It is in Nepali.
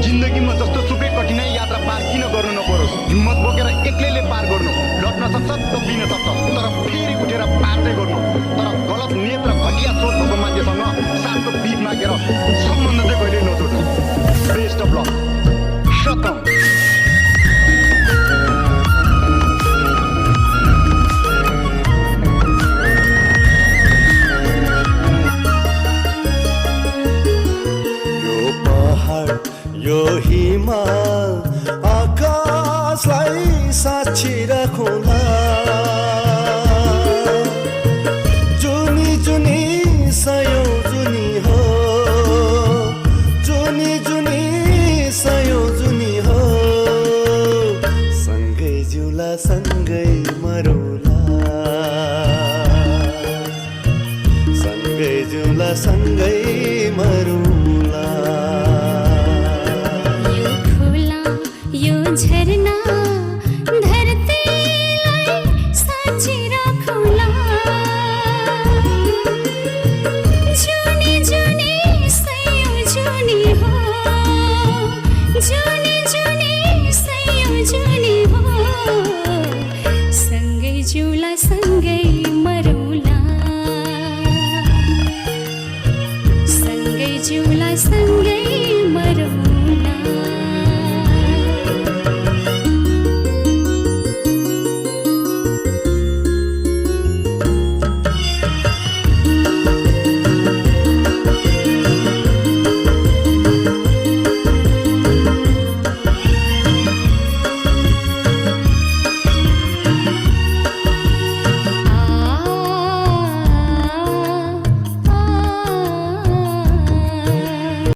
जिन्दगीमा जस्तो सुकै कठिनाई यात्रा पार किन गर्नु नपरोस्। हिम्मत बोकेर एक्लैले पार गर्नु, लड्न सक्छ दबिन सक्छ, तर फेरि उठेर पार चाहिँ गर्नु। तर गलत नियत र घटिया सोच भएको मान्छेसँग साथको बिफ मागेर सम्बन्ध चाहिँ कहिले नजोड्नु। Best of lock. खतम। यो हिमाल आकाशलाई साक्षी राखौँला, जुनी जुनी सयौं जुनी हो, जुनी जुनी सयौं जुनी हो, सँगै जिउला सँगै मरौला, सँगै जिउला सँगै मरौला। झरना धरतीलाई साक्षी राखौँला, जुनी जुनी सयौं जुनी हो, जुनी जुनी सयौं जुनी हो, सँगै जिउला सँगै